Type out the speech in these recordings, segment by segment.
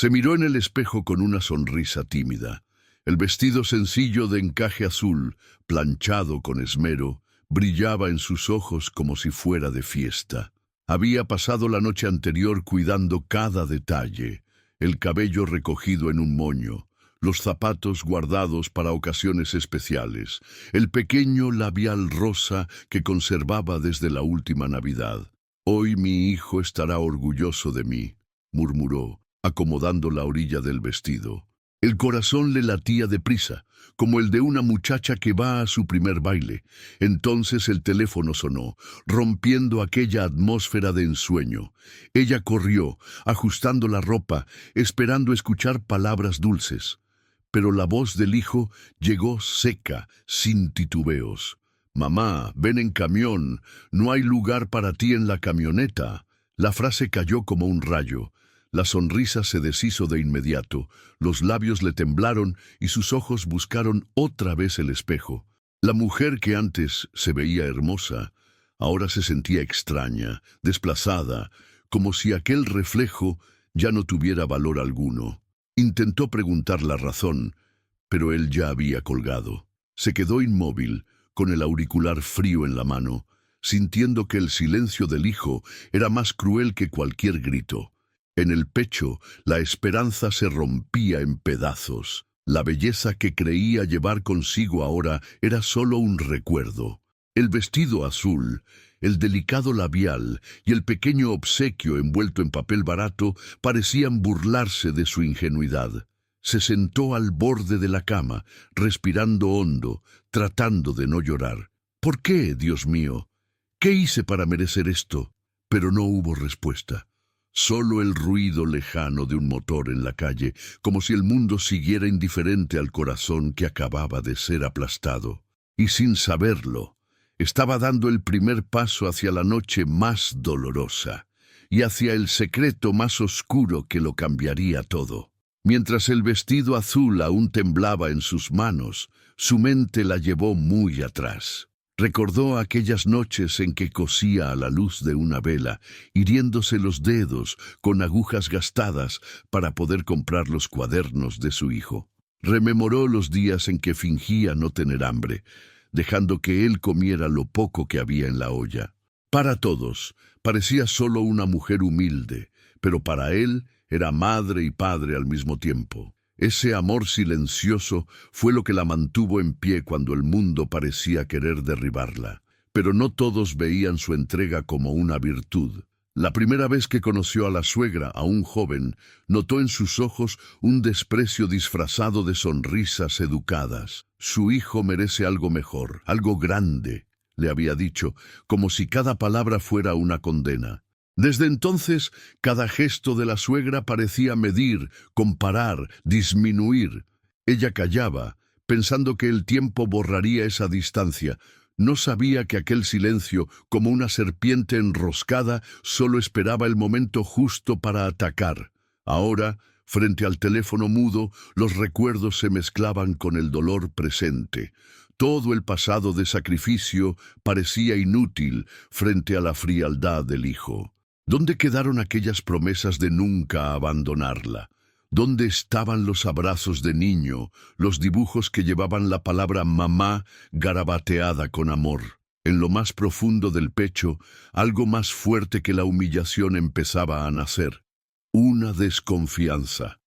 Se miró en el espejo con una sonrisa tímida. El vestido sencillo de encaje azul, planchado con esmero, brillaba en sus ojos como si fuera de fiesta. Había pasado la noche anterior cuidando cada detalle, el cabello recogido en un moño, los zapatos guardados para ocasiones especiales, el pequeño labial rosa que conservaba desde la última Navidad. «Hoy mi hijo estará orgulloso de mí», murmuró, acomodando la orilla del vestido. El corazón le latía deprisa, como el de una muchacha que va a su primer baile. Entonces el teléfono sonó, rompiendo aquella atmósfera de ensueño. Ella corrió, ajustando la ropa, esperando escuchar palabras dulces. Pero la voz del hijo llegó seca, sin titubeos. «Mamá, ven en camión, no hay lugar para ti en la camioneta». La frase cayó como un rayo. La sonrisa se deshizo de inmediato, los labios le temblaron y sus ojos buscaron otra vez el espejo. La mujer que antes se veía hermosa, ahora se sentía extraña, desplazada, como si aquel reflejo ya no tuviera valor alguno. Intentó preguntar la razón, pero él ya había colgado. Se quedó inmóvil, con el auricular frío en la mano, sintiendo que el silencio del hijo era más cruel que cualquier grito. En el pecho, la esperanza se rompía en pedazos. La belleza que creía llevar consigo ahora era solo un recuerdo. El vestido azul, el delicado labial y el pequeño obsequio envuelto en papel barato parecían burlarse de su ingenuidad. Se sentó al borde de la cama, respirando hondo, tratando de no llorar. «¿Por qué, Dios mío? ¿Qué hice para merecer esto?» Pero no hubo respuesta. Solo el ruido lejano de un motor en la calle, como si el mundo siguiera indiferente al corazón que acababa de ser aplastado. Y sin saberlo, estaba dando el primer paso hacia la noche más dolorosa, y hacia el secreto más oscuro que lo cambiaría todo. Mientras el vestido azul aún temblaba en sus manos, su mente la llevó muy atrás. Recordó aquellas noches en que cosía a la luz de una vela, hiriéndose los dedos con agujas gastadas para poder comprar los cuadernos de su hijo. Rememoró los días en que fingía no tener hambre, dejando que él comiera lo poco que había en la olla. Para todos, parecía solo una mujer humilde, pero para él era madre y padre al mismo tiempo. Ese amor silencioso fue lo que la mantuvo en pie cuando el mundo parecía querer derribarla. Pero no todos veían su entrega como una virtud. La primera vez que conoció a la suegra, aún joven, notó en sus ojos un desprecio disfrazado de sonrisas educadas. «Su hijo merece algo mejor, algo grande», le había dicho, como si cada palabra fuera una condena. Desde entonces, cada gesto de la suegra parecía medir, comparar, disminuir. Ella callaba, pensando que el tiempo borraría esa distancia. No sabía que aquel silencio, como una serpiente enroscada, solo esperaba el momento justo para atacar. Ahora, frente al teléfono mudo, los recuerdos se mezclaban con el dolor presente. Todo el pasado de sacrificio parecía inútil frente a la frialdad del hijo. ¿Dónde quedaron aquellas promesas de nunca abandonarla? ¿Dónde estaban los abrazos de niño, los dibujos que llevaban la palabra mamá garabateada con amor? En lo más profundo del pecho, algo más fuerte que la humillación empezaba a nacer. Una desconfianza.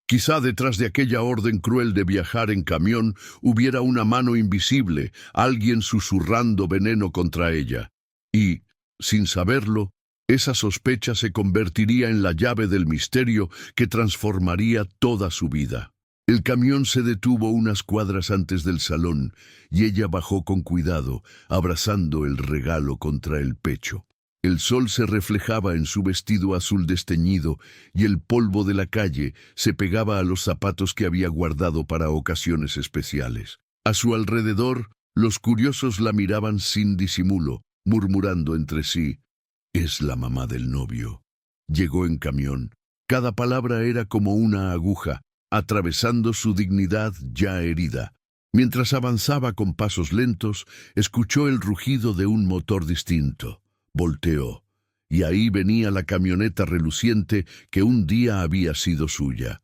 Quizá detrás de aquella orden cruel de viajar en camión hubiera una mano invisible, alguien susurrando veneno contra ella. Y, sin saberlo, esa sospecha se convertiría en la llave del misterio que transformaría toda su vida. El camión se detuvo unas cuadras antes del salón y ella bajó con cuidado, abrazando el regalo contra el pecho. El sol se reflejaba en su vestido azul desteñido y el polvo de la calle se pegaba a los zapatos que había guardado para ocasiones especiales. A su alrededor, los curiosos la miraban sin disimulo, murmurando entre sí: «Es la mamá del novio». Llegó en camión. Cada palabra era como una aguja, atravesando su dignidad ya herida. Mientras avanzaba con pasos lentos, escuchó el rugido de un motor distinto. Volteó. y ahí venía la camioneta reluciente que un día había sido suya.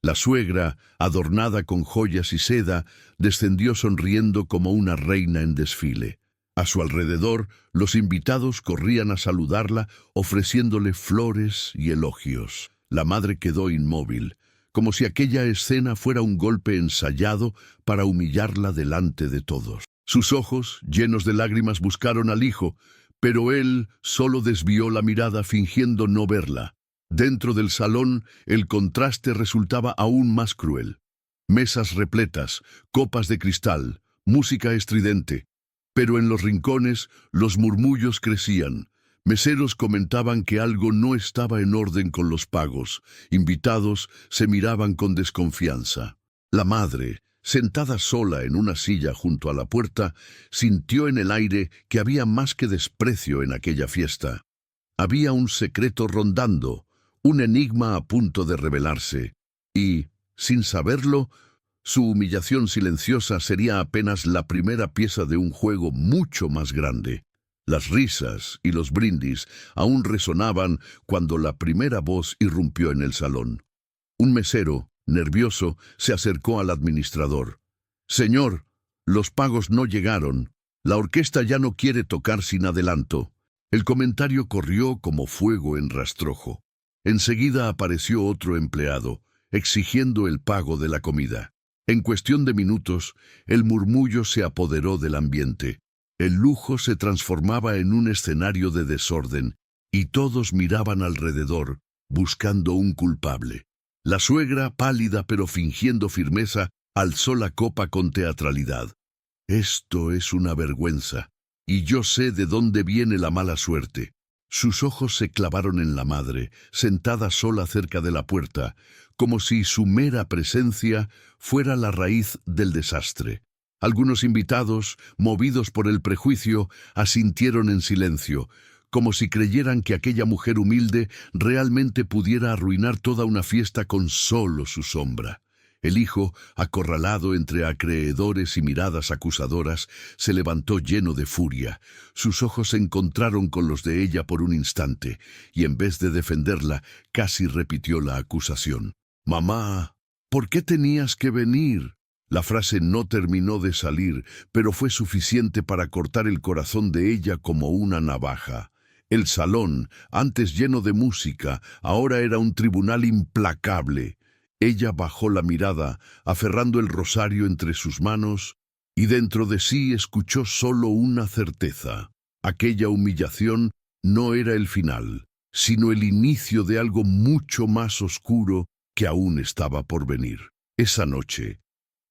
La suegra, adornada con joyas y seda, descendió sonriendo como una reina en desfile. A su alrededor, los invitados corrían a saludarla, ofreciéndole flores y elogios. La madre quedó inmóvil, como si aquella escena fuera un golpe ensayado para humillarla delante de todos. Sus ojos, llenos de lágrimas, buscaron al hijo, pero él solo desvió la mirada fingiendo no verla. Dentro del salón, el contraste resultaba aún más cruel. Mesas repletas, copas de cristal, música estridente. Pero en los rincones, los murmullos crecían. Meseros comentaban que algo no estaba en orden con los pagos. Invitados se miraban con desconfianza. La madre, sentada sola en una silla junto a la puerta, sintió en el aire que había más que desprecio en aquella fiesta. Había un secreto rondando, un enigma a punto de revelarse, y, sin saberlo, su humillación silenciosa sería apenas la primera pieza de un juego mucho más grande. Las risas y los brindis aún resonaban cuando la primera voz irrumpió en el salón. Un mesero, nervioso, se acercó al administrador. «Señor, los pagos no llegaron. La orquesta ya no quiere tocar sin adelanto». El comentario corrió como fuego en rastrojo. Enseguida apareció otro empleado, exigiendo el pago de la comida. En cuestión de minutos, el murmullo se apoderó del ambiente. El lujo se transformaba en un escenario de desorden, y todos miraban alrededor, buscando un culpable. La suegra, pálida pero fingiendo firmeza, alzó la copa con teatralidad. «Esto es una vergüenza, y yo sé de dónde viene la mala suerte». Sus ojos se clavaron en la madre, sentada sola cerca de la puerta, como si su mera presencia fuera la raíz del desastre. Algunos invitados, movidos por el prejuicio, asintieron en silencio, como si creyeran que aquella mujer humilde realmente pudiera arruinar toda una fiesta con solo su sombra. El hijo, acorralado entre acreedores y miradas acusadoras, se levantó lleno de furia. Sus ojos se encontraron con los de ella por un instante, y en vez de defenderla, casi repitió la acusación. «Mamá, ¿por qué tenías que venir?» La frase no terminó de salir, pero fue suficiente para cortar el corazón de ella como una navaja. El salón, antes lleno de música, ahora era un tribunal implacable. Ella bajó la mirada, aferrando el rosario entre sus manos, y dentro de sí escuchó solo una certeza. Aquella humillación no era el final, sino el inicio de algo mucho más oscuro que aún estaba por venir. Esa noche,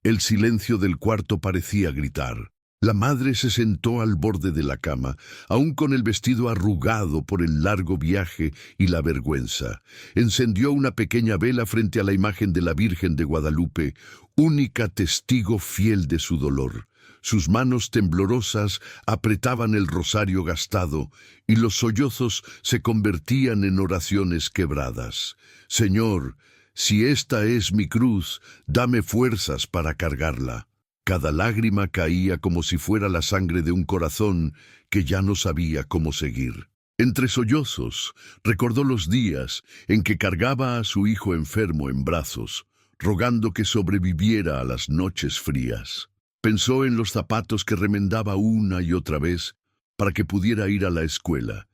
el silencio del cuarto parecía gritar. La madre se sentó al borde de la cama, aún con el vestido arrugado por el largo viaje y la vergüenza. Encendió una pequeña vela frente a la imagen de la Virgen de Guadalupe, única testigo fiel de su dolor. Sus manos temblorosas apretaban el rosario gastado, y los sollozos se convertían en oraciones quebradas. «Señor, si esta es mi cruz, dame fuerzas para cargarla». Cada lágrima caía como si fuera la sangre de un corazón que ya no sabía cómo seguir. Entre sollozos, recordó los días en que cargaba a su hijo enfermo en brazos, rogando que sobreviviera a las noches frías. Pensó en los zapatos que remendaba una y otra vez para que pudiera ir a la escuela,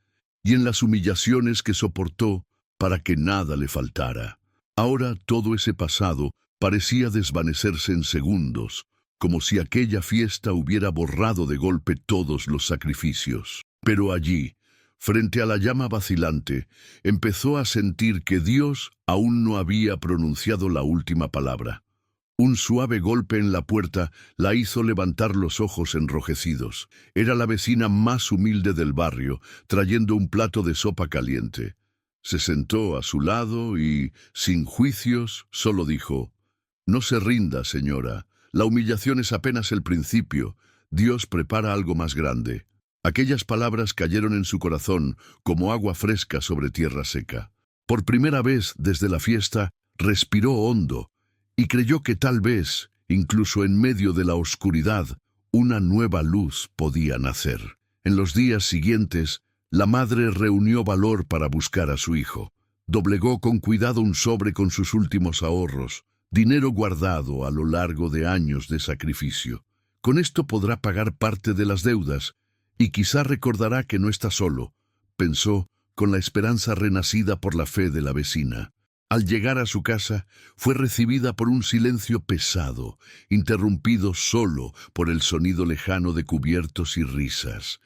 y en las humillaciones que soportó para que nada le faltara. Ahora todo ese pasado parecía desvanecerse en segundos, como si aquella fiesta hubiera borrado de golpe todos los sacrificios. Pero allí, frente a la llama vacilante, empezó a sentir que Dios aún no había pronunciado la última palabra. Un suave golpe en la puerta la hizo levantar los ojos enrojecidos. Era la vecina más humilde del barrio, trayendo un plato de sopa caliente. Se sentó a su lado y, sin juicios, solo dijo: «No se rinda, señora. La humillación es apenas el principio. Dios prepara algo más grande». Aquellas palabras cayeron en su corazón como agua fresca sobre tierra seca. Por primera vez desde la fiesta, respiró hondo y creyó que tal vez, incluso en medio de la oscuridad, una nueva luz podía nacer. En los días siguientes, La madre reunió valor para buscar a su hijo. Doblegó con cuidado un sobre con sus últimos ahorros, dinero guardado a lo largo de años de sacrificio. Con esto podrá pagar parte de las deudas, y quizá recordará que no está solo, pensó, con la esperanza renacida por la fe de la vecina. Al llegar a su casa, fue recibida por un silencio pesado, interrumpido solo por el sonido lejano de cubiertos y risas.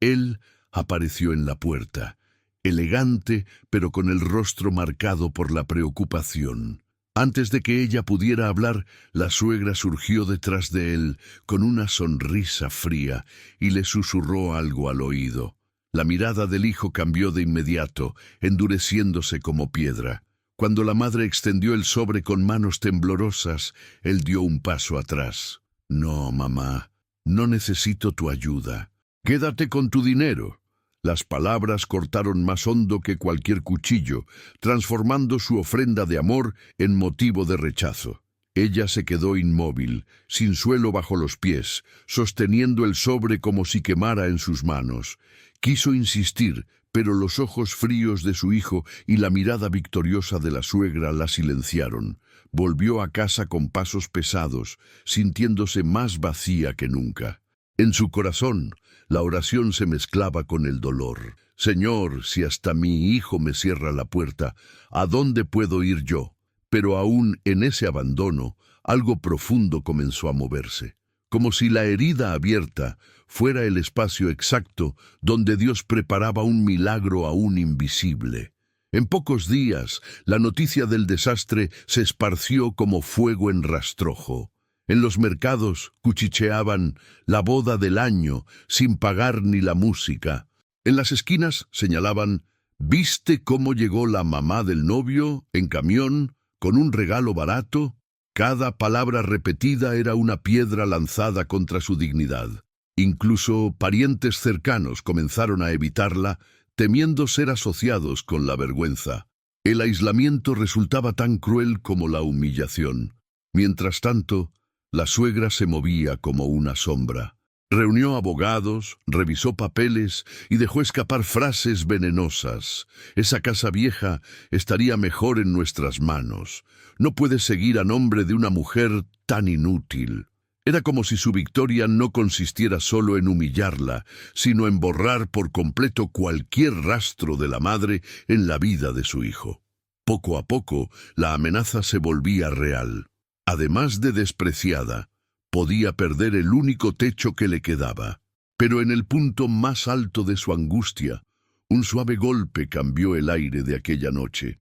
Él apareció en la puerta, elegante, pero con el rostro marcado por la preocupación. Antes de que ella pudiera hablar, la suegra surgió detrás de él con una sonrisa fría y le susurró algo al oído. La mirada del hijo cambió de inmediato, endureciéndose como piedra. Cuando la madre extendió el sobre con manos temblorosas, él dio un paso atrás. «No, mamá, no necesito tu ayuda. Quédate con tu dinero». Las palabras cortaron más hondo que cualquier cuchillo, transformando su ofrenda de amor en motivo de rechazo. Ella se quedó inmóvil, sin suelo bajo los pies, sosteniendo el sobre como si quemara en sus manos. Quiso insistir, pero los ojos fríos de su hijo y la mirada victoriosa de la suegra la silenciaron. Volvió a casa con pasos pesados, sintiéndose más vacía que nunca. En su corazón, la oración se mezclaba con el dolor. «Señor, si hasta mi hijo me cierra la puerta, ¿a dónde puedo ir yo?» Pero aún en ese abandono, algo profundo comenzó a moverse, como si la herida abierta fuera el espacio exacto donde Dios preparaba un milagro aún invisible. En pocos días, la noticia del desastre se esparció como fuego en rastrojo. En los mercados cuchicheaban la boda del año sin pagar ni la música. En las esquinas señalaban: «¿Viste cómo llegó la mamá del novio en camión con un regalo barato?» Cada palabra repetida era una piedra lanzada contra su dignidad. Incluso parientes cercanos comenzaron a evitarla, temiendo ser asociados con la vergüenza. El aislamiento resultaba tan cruel como la humillación. Mientras tanto, la suegra se movía como una sombra. Reunió abogados, revisó papeles y dejó escapar frases venenosas. «Esa casa vieja estaría mejor en nuestras manos. No puede seguir a nombre de una mujer tan inútil». Era como si su victoria no consistiera solo en humillarla, sino en borrar por completo cualquier rastro de la madre en la vida de su hijo. Poco a poco, la amenaza se volvía real. Además de despreciada, podía perder el único techo que le quedaba. Pero en el punto más alto de su angustia, un suave golpe cambió el aire de aquella noche.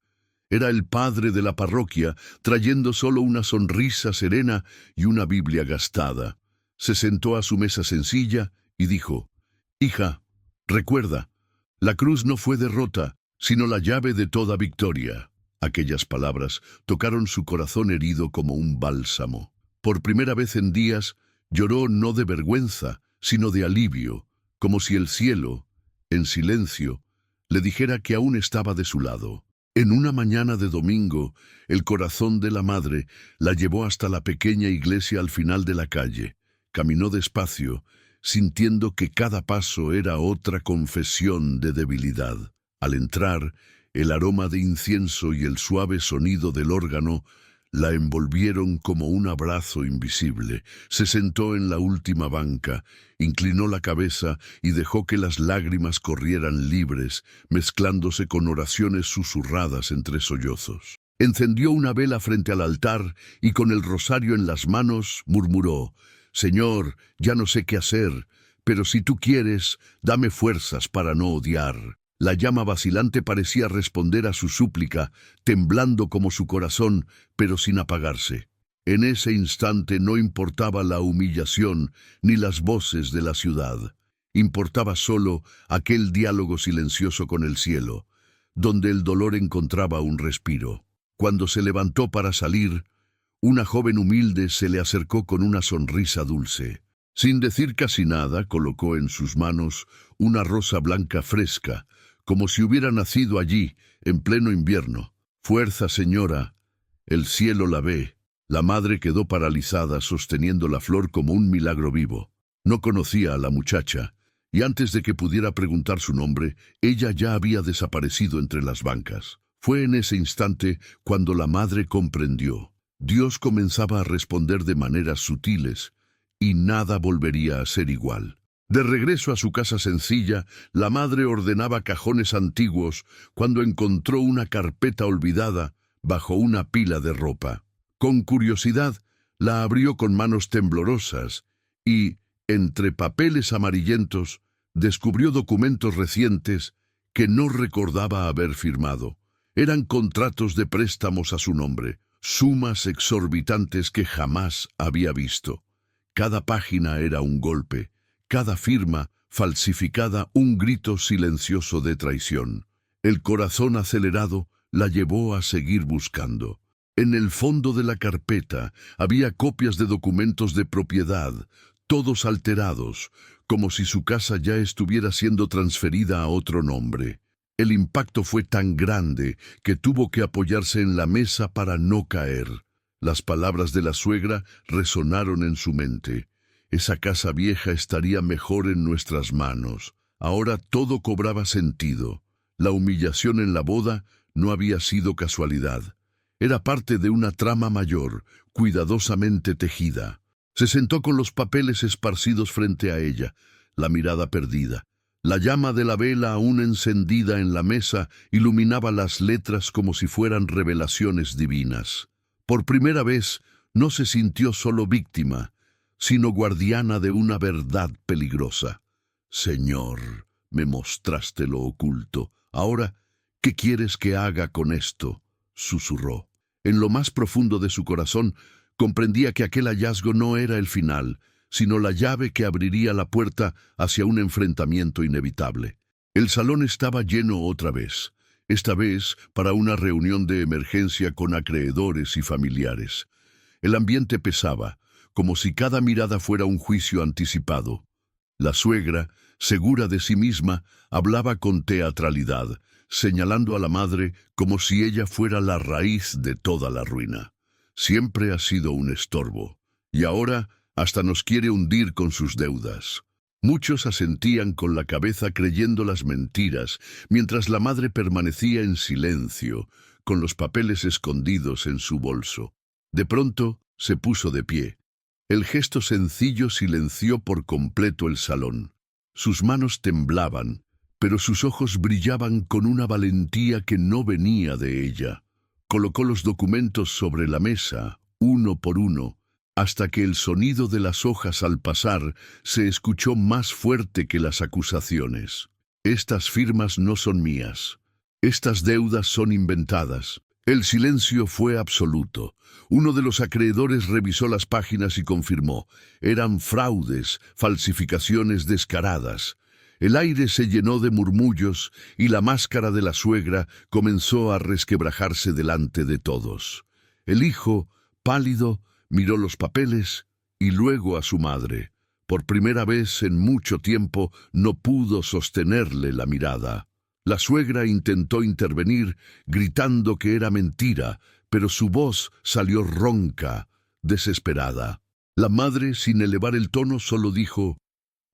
Era el padre de la parroquia, trayendo solo una sonrisa serena y una Biblia gastada. Se sentó a su mesa sencilla y dijo: «Hija, recuerda, la cruz no fue derrota, sino la llave de toda victoria». Aquellas palabras tocaron su corazón herido como un bálsamo. Por primera vez en días, lloró no de vergüenza, sino de alivio, como si el cielo, en silencio, le dijera que aún estaba de su lado. En una mañana de domingo, el corazón de la madre la llevó hasta la pequeña iglesia al final de la calle. Caminó despacio, sintiendo que cada paso era otra confesión de debilidad. Al entrar, el aroma de incienso y el suave sonido del órgano la envolvieron como un abrazo invisible. Se sentó en la última banca, inclinó la cabeza y dejó que las lágrimas corrieran libres, mezclándose con oraciones susurradas entre sollozos. Encendió una vela frente al altar y con el rosario en las manos murmuró: «Señor, ya no sé qué hacer, pero si tú quieres, dame fuerzas para no odiar». La llama vacilante parecía responder a su súplica, temblando como su corazón, pero sin apagarse. En ese instante no importaba la humillación ni las voces de la ciudad. Importaba solo aquel diálogo silencioso con el cielo, donde el dolor encontraba un respiro. Cuando se levantó para salir, una joven humilde se le acercó con una sonrisa dulce. Sin decir casi nada, colocó en sus manos una rosa blanca fresca, como si hubiera nacido allí, en pleno invierno. «Fuerza, señora, el cielo la ve». La madre quedó paralizada, sosteniendo la flor como un milagro vivo. No conocía a la muchacha, y antes de que pudiera preguntar su nombre, ella ya había desaparecido entre las bancas. Fue en ese instante cuando la madre comprendió. Dios comenzaba a responder de maneras sutiles, y nada volvería a ser igual. De regreso a su casa sencilla, la madre ordenaba cajones antiguos cuando encontró una carpeta olvidada bajo una pila de ropa. Con curiosidad, la abrió con manos temblorosas y, entre papeles amarillentos, descubrió documentos recientes que no recordaba haber firmado. Eran contratos de préstamos a su nombre, sumas exorbitantes que jamás había visto. Cada página era un golpe, cada firma falsificada un grito silencioso de traición. El corazón acelerado la llevó a seguir buscando. En el fondo de la carpeta había copias de documentos de propiedad, todos alterados, como si su casa ya estuviera siendo transferida a otro nombre. El impacto fue tan grande que tuvo que apoyarse en la mesa para no caer. Las palabras de la suegra resonaron en su mente. Esa casa vieja estaría mejor en nuestras manos. Ahora todo cobraba sentido. La humillación en la boda no había sido casualidad. Era parte de una trama mayor, cuidadosamente tejida. Se sentó con los papeles esparcidos frente a ella, la mirada perdida. La llama de la vela aún encendida en la mesa iluminaba las letras como si fueran revelaciones divinas. Por primera vez no se sintió solo víctima, sino guardiana de una verdad peligrosa. Señor, me mostraste lo oculto. Ahora, ¿qué quieres que haga con esto?, susurró. En lo más profundo de su corazón, comprendía que aquel hallazgo no era el final, sino la llave que abriría la puerta hacia un enfrentamiento inevitable. El salón estaba lleno otra vez, esta vez para una reunión de emergencia con acreedores y familiares. El ambiente pesaba, como si cada mirada fuera un juicio anticipado. La suegra, segura de sí misma, hablaba con teatralidad, señalando a la madre como si ella fuera la raíz de toda la ruina. Siempre ha sido un estorbo, y ahora hasta nos quiere hundir con sus deudas. Muchos asentían con la cabeza creyendo las mentiras, mientras la madre permanecía en silencio, con los papeles escondidos en su bolso. De pronto se puso de pie. El gesto sencillo silenció por completo el salón. Sus manos temblaban, pero sus ojos brillaban con una valentía que no venía de ella. Colocó los documentos sobre la mesa, uno por uno, hasta que el sonido de las hojas al pasar se escuchó más fuerte que las acusaciones. Estas firmas no son mías. Estas deudas son inventadas. El silencio fue absoluto. Uno de los acreedores revisó las páginas y confirmó. Eran fraudes, falsificaciones descaradas. El aire se llenó de murmullos y la máscara de la suegra comenzó a resquebrajarse delante de todos. El hijo, pálido, miró los papeles y luego a su madre. Por primera vez en mucho tiempo no pudo sostenerle la mirada. La suegra intentó intervenir, gritando que era mentira, pero su voz salió ronca, desesperada. La madre, sin elevar el tono, solo dijo: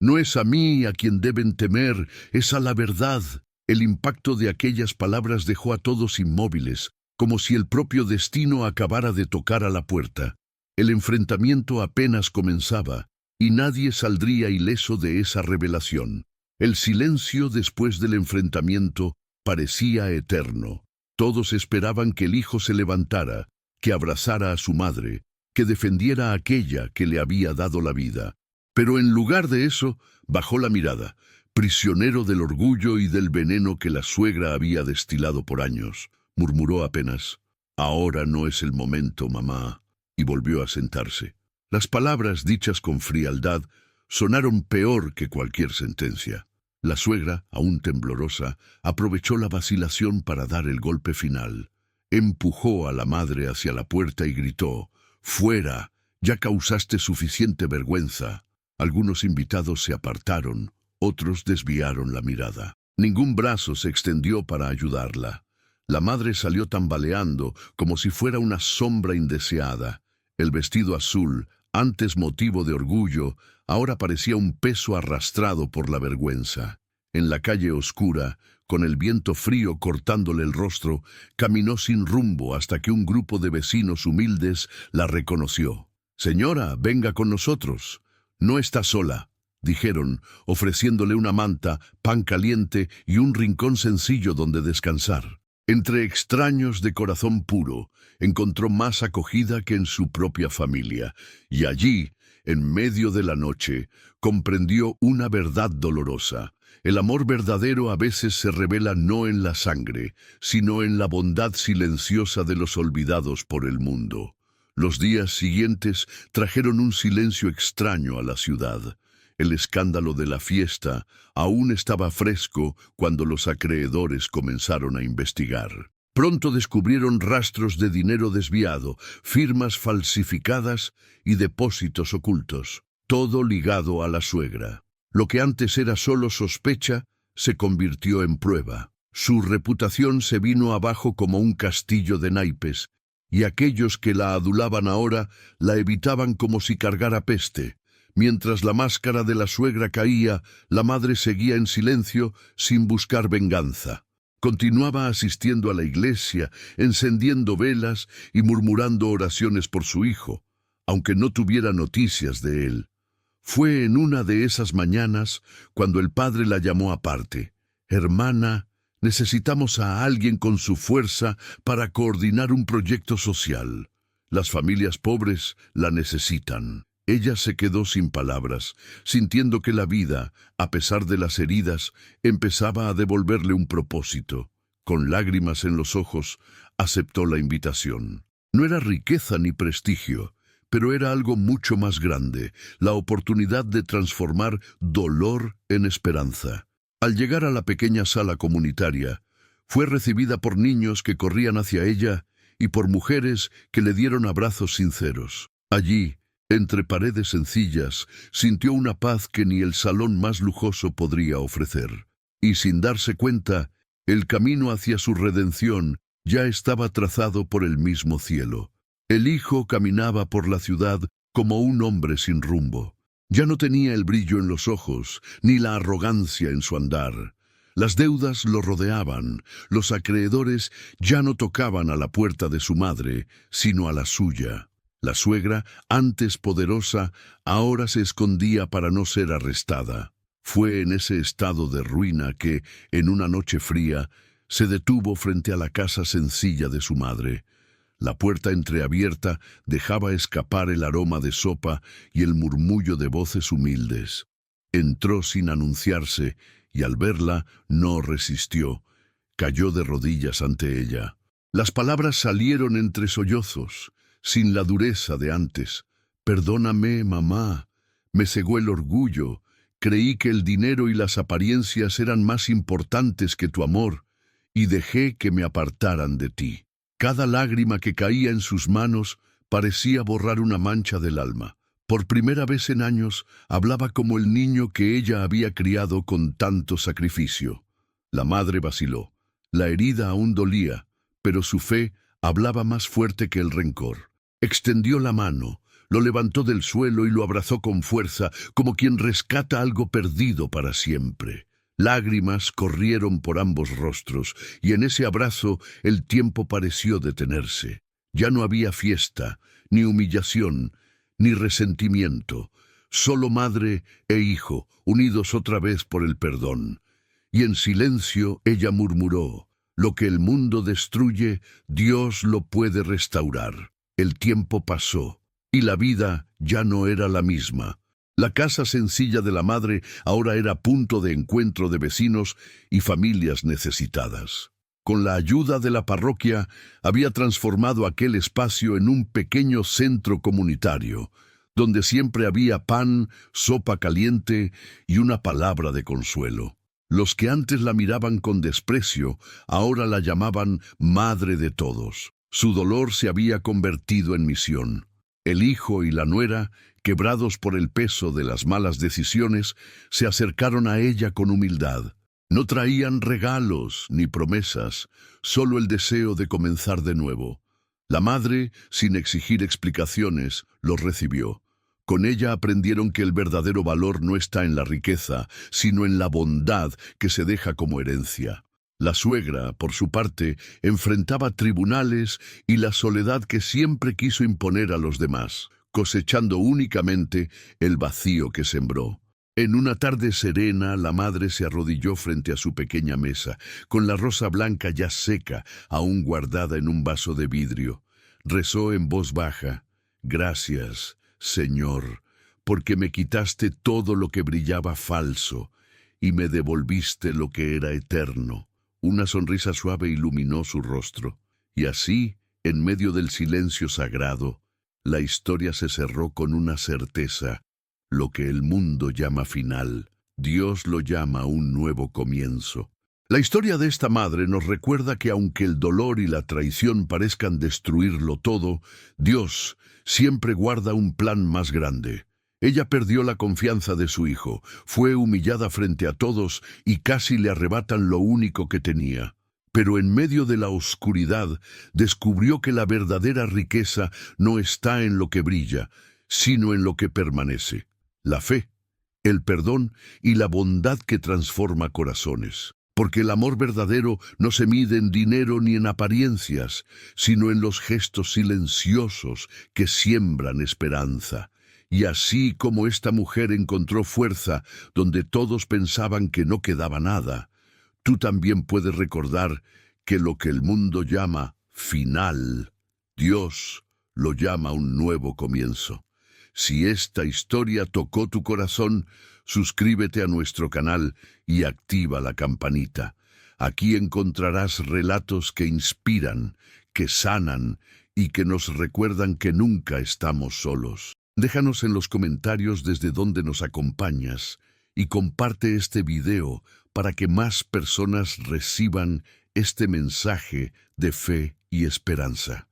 «No es a mí a quien deben temer, es a la verdad». El impacto de aquellas palabras dejó a todos inmóviles, como si el propio destino acabara de tocar a la puerta. El enfrentamiento apenas comenzaba, y nadie saldría ileso de esa revelación. El silencio después del enfrentamiento parecía eterno. Todos esperaban que el hijo se levantara, que abrazara a su madre, que defendiera a aquella que le había dado la vida. Pero en lugar de eso, bajó la mirada, prisionero del orgullo y del veneno que la suegra había destilado por años. Murmuró apenas: «Ahora no es el momento, mamá», y volvió a sentarse. Las palabras, dichas con frialdad, sonaron peor que cualquier sentencia. La suegra, aún temblorosa, aprovechó la vacilación para dar el golpe final. Empujó a la madre hacia la puerta y gritó: «¡Fuera! Ya causaste suficiente vergüenza». Algunos invitados se apartaron, otros desviaron la mirada. Ningún brazo se extendió para ayudarla. La madre salió tambaleando como si fuera una sombra indeseada. El vestido azul, antes motivo de orgullo, ahora parecía un peso arrastrado por la vergüenza. En la calle oscura, con el viento frío cortándole el rostro, caminó sin rumbo hasta que un grupo de vecinos humildes la reconoció. «Señora, venga con nosotros. No está sola», dijeron, ofreciéndole una manta, pan caliente y un rincón sencillo donde descansar. Entre extraños de corazón puro, encontró más acogida que en su propia familia, y allí, en medio de la noche, comprendió una verdad dolorosa. El amor verdadero a veces se revela no en la sangre, sino en la bondad silenciosa de los olvidados por el mundo. Los días siguientes trajeron un silencio extraño a la ciudad. El escándalo de la fiesta aún estaba fresco cuando los acreedores comenzaron a investigar. Pronto descubrieron rastros de dinero desviado, firmas falsificadas y depósitos ocultos, todo ligado a la suegra. Lo que antes era solo sospecha se convirtió en prueba. Su reputación se vino abajo como un castillo de naipes, y aquellos que la adulaban ahora la evitaban como si cargara peste. Mientras la máscara de la suegra caía, la madre seguía en silencio sin buscar venganza. Continuaba asistiendo a la iglesia, encendiendo velas y murmurando oraciones por su hijo, aunque no tuviera noticias de él. Fue en una de esas mañanas cuando el padre la llamó aparte. «Hermana, necesitamos a alguien con su fuerza para coordinar un proyecto social. Las familias pobres la necesitan». Ella se quedó sin palabras, sintiendo que la vida, a pesar de las heridas, empezaba a devolverle un propósito. Con lágrimas en los ojos, aceptó la invitación. No era riqueza ni prestigio, pero era algo mucho más grande, la oportunidad de transformar dolor en esperanza. Al llegar a la pequeña sala comunitaria, fue recibida por niños que corrían hacia ella y por mujeres que le dieron abrazos sinceros. Allí, entre paredes sencillas, sintió una paz que ni el salón más lujoso podría ofrecer. Y sin darse cuenta, el camino hacia su redención ya estaba trazado por el mismo cielo. El hijo caminaba por la ciudad como un hombre sin rumbo. Ya no tenía el brillo en los ojos, ni la arrogancia en su andar. Las deudas lo rodeaban, los acreedores ya no tocaban a la puerta de su madre, sino a la suya. La suegra, antes poderosa, ahora se escondía para no ser arrestada. Fue en ese estado de ruina que, en una noche fría, se detuvo frente a la casa sencilla de su madre. La puerta entreabierta dejaba escapar el aroma de sopa y el murmullo de voces humildes. Entró sin anunciarse y al verla no resistió. Cayó de rodillas ante ella. Las palabras salieron entre sollozos, sin la dureza de antes. «Perdóname, mamá. Me cegó el orgullo. Creí que el dinero y las apariencias eran más importantes que tu amor, y dejé que me apartaran de ti». Cada lágrima que caía en sus manos parecía borrar una mancha del alma. Por primera vez en años, hablaba como el niño que ella había criado con tanto sacrificio. La madre vaciló. La herida aún dolía, pero su fe hablaba más fuerte que el rencor. Extendió la mano, lo levantó del suelo y lo abrazó con fuerza, como quien rescata algo perdido para siempre. Lágrimas corrieron por ambos rostros, y en ese abrazo el tiempo pareció detenerse. Ya no había fiesta, ni humillación, ni resentimiento, solo madre e hijo, unidos otra vez por el perdón. Y en silencio ella murmuró: «Lo que el mundo destruye, Dios lo puede restaurar». El tiempo pasó, y la vida ya no era la misma. La casa sencilla de la madre ahora era punto de encuentro de vecinos y familias necesitadas. Con la ayuda de la parroquia, había transformado aquel espacio en un pequeño centro comunitario, donde siempre había pan, sopa caliente y una palabra de consuelo. Los que antes la miraban con desprecio, ahora la llamaban madre de todos. Su dolor se había convertido en misión. El hijo y la nuera, quebrados por el peso de las malas decisiones, se acercaron a ella con humildad. No traían regalos ni promesas, solo el deseo de comenzar de nuevo. La madre, sin exigir explicaciones, los recibió. Con ella aprendieron que el verdadero valor no está en la riqueza, sino en la bondad que se deja como herencia. La suegra, por su parte, enfrentaba tribunales y la soledad que siempre quiso imponer a los demás, cosechando únicamente el vacío que sembró. En una tarde serena, la madre se arrodilló frente a su pequeña mesa, con la rosa blanca ya seca, aún guardada en un vaso de vidrio. Rezó en voz baja: «Gracias, Señor, porque me quitaste todo lo que brillaba falso y me devolviste lo que era eterno». Una sonrisa suave iluminó su rostro, y así, en medio del silencio sagrado, la historia se cerró con una certeza: lo que el mundo llama final, Dios lo llama un nuevo comienzo. La historia de esta madre nos recuerda que aunque el dolor y la traición parezcan destruirlo todo, Dios siempre guarda un plan más grande. Ella perdió la confianza de su hijo, fue humillada frente a todos y casi le arrebatan lo único que tenía. Pero en medio de la oscuridad descubrió que la verdadera riqueza no está en lo que brilla, sino en lo que permanece: la fe, el perdón y la bondad que transforma corazones. Porque el amor verdadero no se mide en dinero ni en apariencias, sino en los gestos silenciosos que siembran esperanza. Y así como esta mujer encontró fuerza donde todos pensaban que no quedaba nada, tú también puedes recordar que lo que el mundo llama final, Dios lo llama un nuevo comienzo. Si esta historia tocó tu corazón, suscríbete a nuestro canal y activa la campanita. Aquí encontrarás relatos que inspiran, que sanan y que nos recuerdan que nunca estamos solos. Déjanos en los comentarios desde dónde nos acompañas y comparte este video para que más personas reciban este mensaje de fe y esperanza.